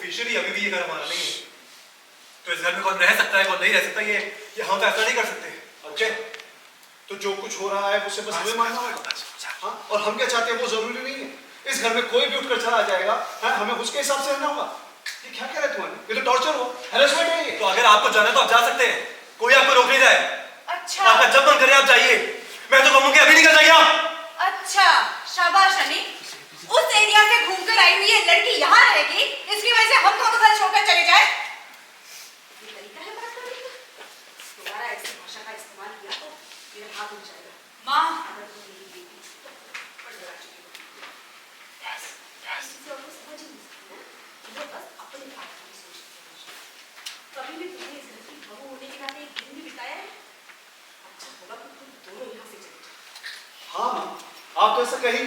Officially अभी भी ये घर हमारा नहीं है। तो इस घर में कौन रह सकता है कौन नहीं रह सकता, ये हम फैसला नहीं कर सकते। ओके, तो जो कुछ हो रहा है उसे बस हमें मानना होगा। हाँ, और हम क्या चाहते हैं वो जरूरी नहीं है। इस घर में कोई भी उठकर चला जाएगा, हाँ, हमें उसके हिसाब से रहना होगा। ये क्या कह रहे तुम्हारे? ये तो टॉर्चर हो, हैरेसमेंट है ये। तो अगर आपको जाना है तो आप जा सकते हैं, कोई आपको रोक नहीं रहा है। अच्छा, आपका जब मन करे आप जाइए, मैं तो कहूंगा कि अभी निकल जाइए आप। अच्छा, शाबाश अनी। उस एरिया से घूमकर आई हुई ये लड़की यहाँ रहेगी, इसकी वजह से हम दोनों घर छोड़कर चले जाए? ये तरीका है बात करने का? दोबारा ऐसी भाषा का इस्तेमाल किया तो मेरा हाथ उठ जाएगा। माँ, अगर तुम मेरी बेटी तो बड़ बड़ा चुकी हो। इसे और समझ ही नहीं सकती ना, वो बस अपने बारे में सोचती है। कभी भी तुमने इस घर की बहू होने के नाते एक दिन भी बिताया है? अच्छा होगा कि तुम दोनों यहाँ से चले जाओ। हाँ माँ, आप तो ऐसा कहीं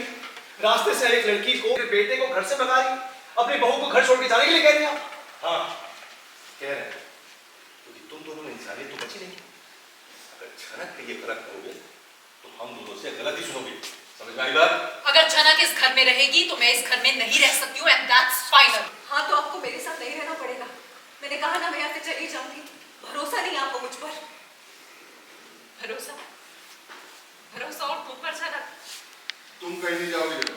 रास्ते से एक लड़की को, बेटे को घर से भगा रही, अपनी बहू को घर छोड़ के जाने के लिए कह रही हैं आप? हाँ, कह रहे हैं, क्योंकि तुम दोनों में इंसानियत तो बची नहीं। अगर झनक के ये गलत करोगे तो हम दोनों से गलत ही सुनोगे। समझ में आई बात? अगर झनक इस घर में रहेगी तो मैं इस घर में नहीं रह सकती हूँ, एंड दैट्स फाइनल। हाँ, तो आपको मेरे साथ नहीं रहना पड़ेगा। मैंने कहा ना, मैं यहाँ से चली जाऊंगी। भरोसा नहीं आपको मुझ पर? भरोसा, भरोसा और तुम पर झनक। तुम कहीं नहीं जाओगे जब,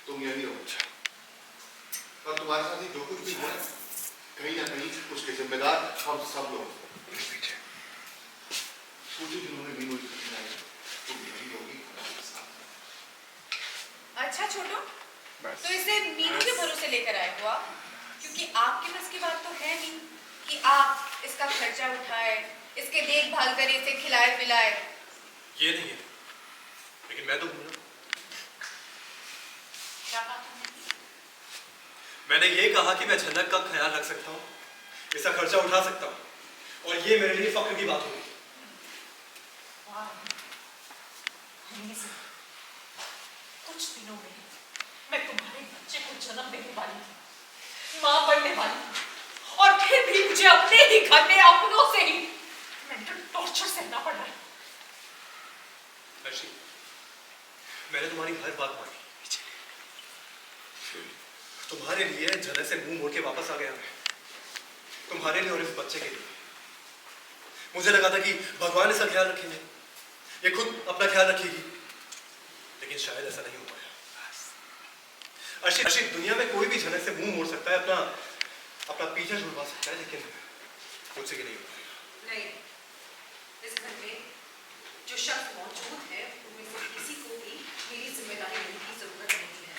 तुम यही रहो। और तुम्हारे साथ ही जो कुछ भी हुआ कहीं ना कहीं उसके जिम्मेदार हम सब लोग। कुछ जिन्होंने भी मुझे कठिनाई, तुम यही रहोगी हमारे साथ। अच्छा छोटू, तो इसे मीनू के भरोसे लेकर आए हो आप? क्योंकि आपके बस की बात तो है नहीं कि आप इसका खर्चा उठाए, इसके देखभाल करें, इसे खिलाए पिलाए। ये नहीं है, लेकिन मैं तो हूं। क्या बात है? मैंने ये कहा कि मैं झनक का ख्याल रख सकता हूँ, इसका खर्चा उठा सकता हूँ, और ये मेरे लिए फक्र की बात होगी। कुछ दिनों में मैं तुम्हारे बच्चे को जन्म देने वाली थी, मां बनने वाली थी, और फिर भी मुझे अपने ही घर में अपनों से ही मेंटल टॉर्चर सहना पड़ रहा है। अर्शी, मैंने तुम्हारी हर बात मानी। तुम्हारे लिए झनक से मुंह मोड़ के वापस आ गया मैं, तुम्हारे लिए और इस बच्चे के लिए। मुझे लगा था कि भगवान इसका ख्याल रखेंगे, ये खुद अपना ख्याल रखेगी, लेकिन शायद ऐसा नहीं हो पाया। अर्शी, दुनिया में कोई भी झनक से मुंह मोड़ सकता है, अपना पीछा छुड़वा सकता है, लेकिन मुझसे कि नहीं हो पाया। नहीं, इस घर में जो शख्स मौजूद है उनमें से किसी को भी मेरी जिम्मेदारी लेने की जरूरत नहीं है।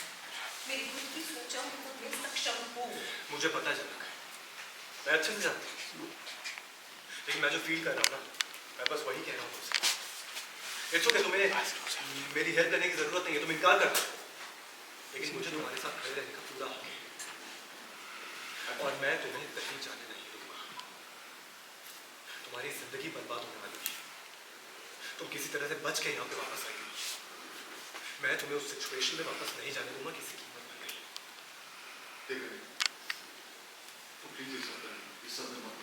मेरी खुद की सोचा मैं खुद में सक्षम हूँ। मुझे पता है झनक, मैं अच्छे से जानती हूँ, लेकिन मैं जो फील कर रहा हूँ ना, मैं बस वही कह रहा हूँ तुमसे। इट्स ओके, तुम्हें मेरी हेल्प करने की जरूरत नहीं है, तुम इनकार करते हो, लेकिन मुझे तुम्हारे साथ खड़े रहने का पूरा हक है, और मैं तुम्हें कहीं जाने नहीं दूंगा। तुम्हारी जिंदगी बर्बाद होने वाली है, तुम किसी तरह से बच के यहाँ पे वापस आएगी। मैं तुम्हें उस सिचुएशन में वापस नहीं जाने दूंगा किसी कीमत पर नहीं। देख रहे, तो प्लीज इस सब में मत